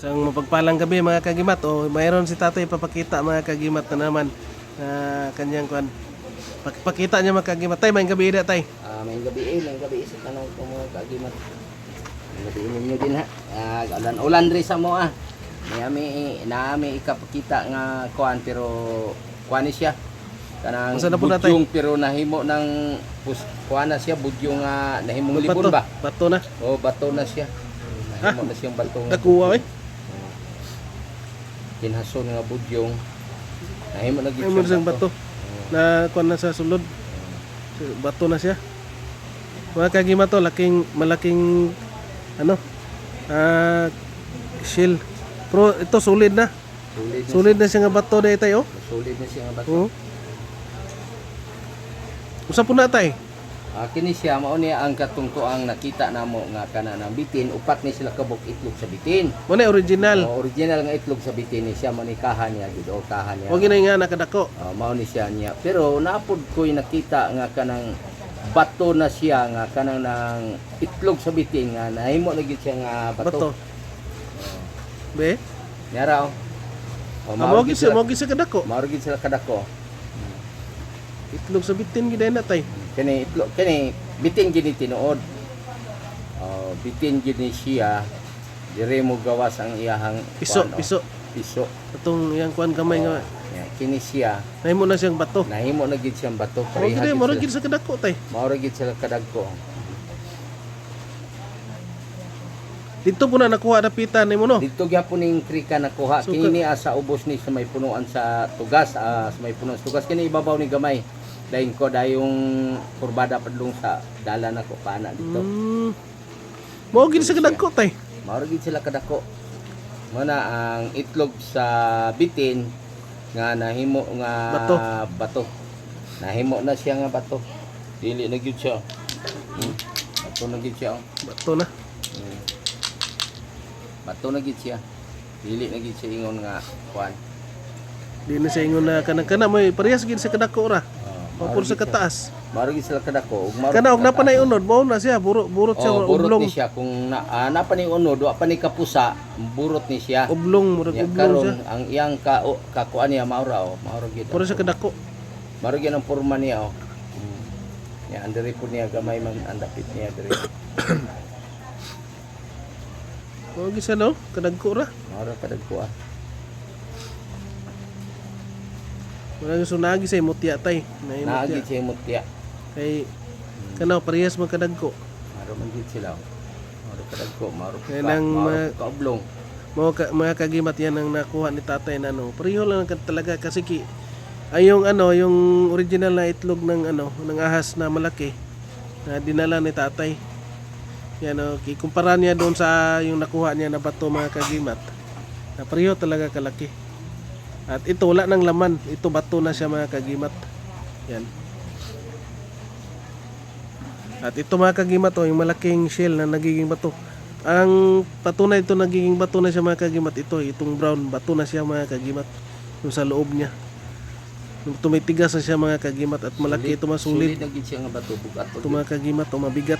Isang mapagpalang gabi mga kagimat. O mayroon si tatay papakita mga kagimat na naman kanyang kuan. Pakita niya mga kagimat. Tay, may gabi ida tay. May gabi sa tanong ko mga kagimat. May gabi ninyo din ha. Ulan rin sa mo Naami ikapakita nga kuan pero kuan siya. Kanang budyong pero nahimo ng kuan na siya budyong nga nahimong libon ba? Bato na. Oh, bato na siya. Nahimo na siyang bato. Nakuha Kinhason nga budyong nahimo na gid siyang bato. Na kuan na sa sulod. Bato na siya. Mga kagimat to, malaking shield. Pero ito solid na. Solid na siya nga bato dahil tayo. Solid na siya nga bato. Usa po na tay. Kini siya mao niya ang katungtoang nakita namo nga kana ng bitin, upat ni sila kabuk itlog sa bitin. Mo na original. Original nga itlog sa bitin ni siya man ni kahan niya gid o kahan niya. O ginay nga nakadako. Mao ni siya niya. Pero napud ko'y nakita nga kanang bato na siya nga kanang ng itlog sa bitin nga nahimo na gid siya nga bato. Be? Yara mao gid sa kadako. Mao gid sila kadako. Itlog sa bitin gid na tay. Kani bitin gid ni tinuod. Bitin gid ni siya. Dire mo gawas ang iyahang piso. Atong iyang kuan gamay nga. Kini siya. Nahimo na siyang bato. Nahimo na gid siyang bato. Mao gid sa kadako tay. Mao gid sila kadagko. Dito po na nakuha dapitan nimo no. Dito gyapon ning krika nakuha. Kini sa ubos ni sa may punuan sa tugas, sa may punuan sa tugas kini ibabaw ni gamay. Dayon ko dayong kurbada padlong sa dala na ko pana dito. Mao gid sa kadako tay. Mao gid sila kadako. Muna ang itlog sa bitin nga nahimo nga bato. Nahimo na siya nga bato. Dili na gyud siya. Bato na gyud siya. Bato na. Bato na gid siya. Dili na gid siya ingon nga kuan. Di na siya ingon na kana may parehas gid sa kadako ra. Mapur sa kataas. Maro gid sila kadako. Kana og napanay unod, mao na siya burot siya oblong. Burot ni siya kung napanay unod, wa pa ni kapusa, burot ni siya. Oblong siya. Ang iyang kakuan niya maura mauro gid. Puro sa kadako. Maro gid ang porma niya Ya andiri po niya gamay man andapit niya diri. Mao gid sa no, kadagko ra. Mauro kadagko Wala yung sunagi sa mutya tay. Naagi siya mutya. Kay kanaw parehas man kadagko. Maro man gid sila. Maro kadagko, maro kaoblong. Mga kagimat yan ang nakuha ni tatay na pareho lang talaga kasi yung original na itlog ng ng ahas na malaki na dinala ni tatay. Yan ikumpara niya doon sa yung nakuha niya na bato mga kagimat. Na pareho talaga kalaki. At ito wala nang laman, ito bato na siya mga kagimat. Yan. At ito mga kagimat yung malaking shell na nagiging bato. Ang patunay ito nagiging bato na siya mga kagimat. Itong brown bato na siya mga kagimat. Yung sa loob niya. Yung tumitigas na siya mga kagimat at malaki ito masulit. Sulit na gid siya nga bato bugat. Ito mga kagimat mabigat.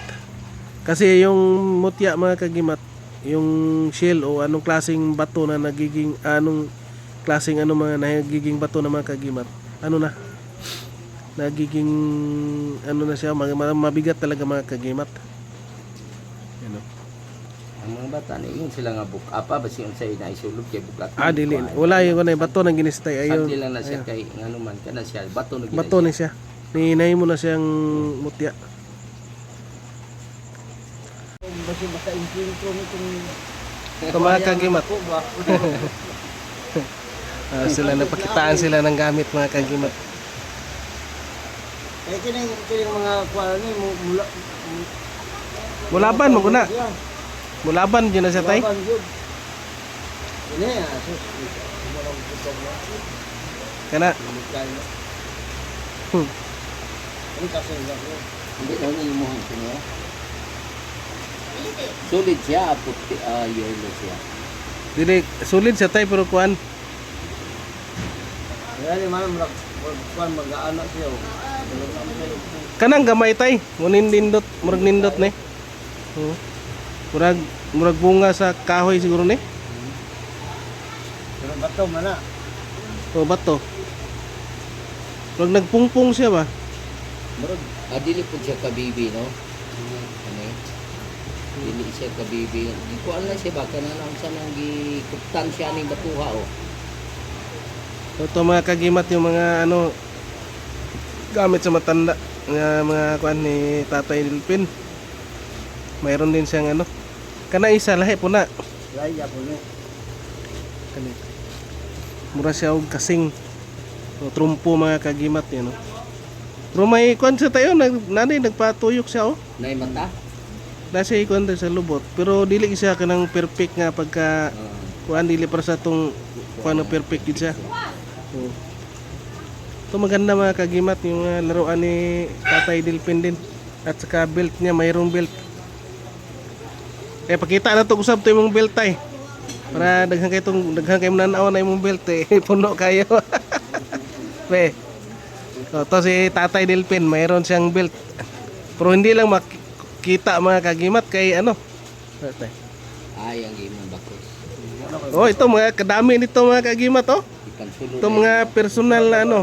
Kasi yung mutya mga kagimat, yung shell o anong klaseng bato na nagiging klaseng mga nagiging bato na mga kagimat. Nagiging na siya mabigat talaga mga kagimat. Ang mga bata ningon sila nga bukapa basi unsay naisulod kay bugat. Dili. Wala yung bato nang ginistay ayon. Sakti lang na siya kay nganuman kana siya bato na gid. Bato ni siya. Ninay mo na siyang mutya. Basi basta intro nitong mga kagimat. Sila napakitaan sila ng gamit mga kagimat. Kini mga kuan ni Mulaban mo kuna. Mulaban gyud na siya tay. Kana. Hindi daw niya mo niya. Sulit siya puti yellow siya. Dili sulit siya tay pero kuan. Yan man kuan mag-anak siya. Kanang gamay tay, murag nindot ni. Murag bunga sa kahoy siguro ni. bato mana. O bato. Pag nagpungpong siya ba? Murag, dili po siya kabibi, no? Ano dili siya kabibi. Di ko alam siya ba, kananang sa nang gikuptan siya ning batuha, oh. So, ito mga kagimat yung mga ano gamit sa matanda nga mga kuan ni Tatay Dilpin. Mayroon din siyang ano. Kana isa lahi po na. Laya po ni. Kani. Mura siya og kasing. O, trumpo mga kagimat yan, no. Pero may kuan sa tayo nagpatuyok siya, oh. Nay mata? Nasa ikon sa lubot, pero dili siya kanang perfect nga pagka kuan dili para sa tong kuan na perfect gid siya. Oh. Ito maganda mga kagimat yung laruan ni Tatay Dilpin din. At saka belt niya, mayroong belt. Pakita na to usab to imong belt tay. Para daghan kay nanaw na imong belt puno kayo. Pe. So, to si Tatay Dilpin, mayroon siyang belt. Pero hindi lang makita mga kagimat kay ano. Ay, ang gimong bakos. Oh, ito mga kadami nito mga kagimat, oh. Ikan sulod. Ito mga personal na ano.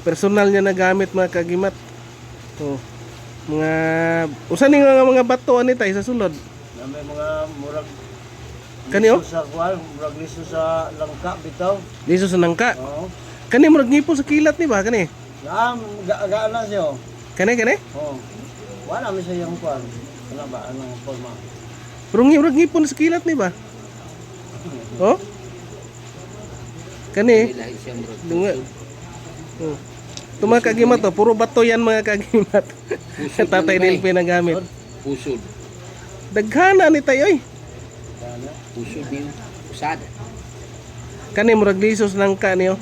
Personal niya na gamit mga kagimat. Oh. Mga usan ning mga bato ani tay sa sulod. Na may mga murag Kani, oh? liso sa kuan, murag liso sa langka bitaw. Liso sa nangka. Oo. Kani murag ngipon sa kilat ni ba kani? Gaan na siya. Kani. Oo. Wala mi siya yung kuan. Ano ba anong forma? Pero murag ngipon sa kilat ni ba? Oh? Kani. Lahi siya murag. Dunga. Oh. Ito mga kagimat, oh. Puro bato yan mga kagimat. Tatay Dilpin ang gamit. Pusod. Daghana ni tayo eh. Pusod niyo. Usad. Kani murag lisos lang ka niyo.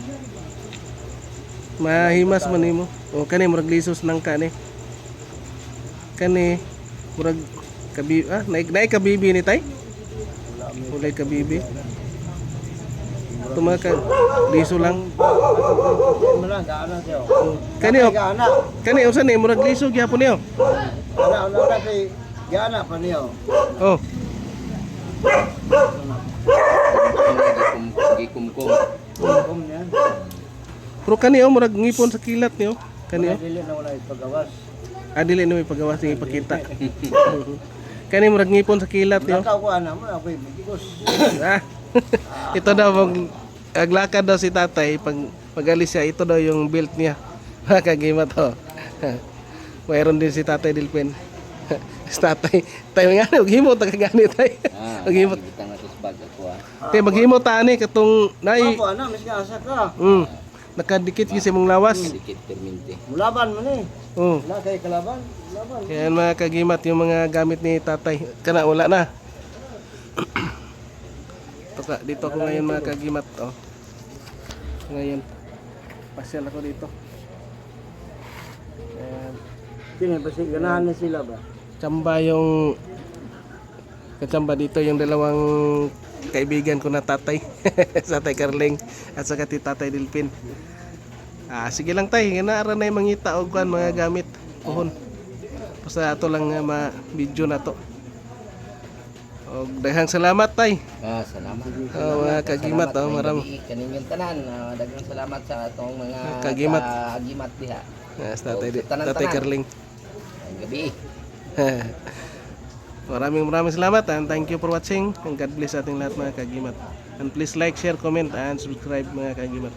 Mahimas man nimo. O kani murag lisos lang ka ni. Kani murag naik kabibi ni tay. Ulay kabibi. Tuma ka liso lang. Mana gaan na siya. Kani o. Gaan na. Kani usa ni murag liso gyapon niyo. Ano kay gaan na pa niyo. Oh. Gikumkum. Kum niyan. Pero kani o murag ngipon sa kilat niyo. Kani o. Dili na wala ipagawas. Dili na may pagawas ng ipakita. Kani murag ngipon sa kilat niyo. Nakaw ko ana mo ako'y bigos. Ito daw aglakad daw si tatay pag-alis siya, ito daw yung belt niya. Kagima to. Mayroon din si Tatay Dilpin. Si tatay, tayo nga maghimo ta kagani tay. Maghimo. Kita nga sa bag ako Tay maghimo ta ani katong nay. Ako ana mis ka asa ka. Nakadikit gyud sa imong lawas. Dikit perminti. Mulaban mo ni. Oh. Na kay kalaban. Laban. Yan mga kagimat yung mga gamit ni tatay. Kana wala na. Dito ako ngayon mga kagimat, oh. Ngayon pasyal ako dito. Ayan. Sino ba si ganahan na sila ba? Tsamba yung katsamba dito yung dalawang kaibigan ko na tatay. Tatay Carling at saka ti Tatay Dilpin. Sige lang tay, ganaara na yung mangita og kuan mga gamit pohon. Basta ato lang nga ma-video na to. Og daghang salamat tay. Salamat. Mga kagimat, marami. Kaninyong tanan, daghang salamat sa atong mga Kagimat. kagimat diha. Tatay Carling. Ang gabi. Maraming salamat and thank you for watching and God bless ating lahat mga kagimat. And please like, share, comment and subscribe mga kagimat.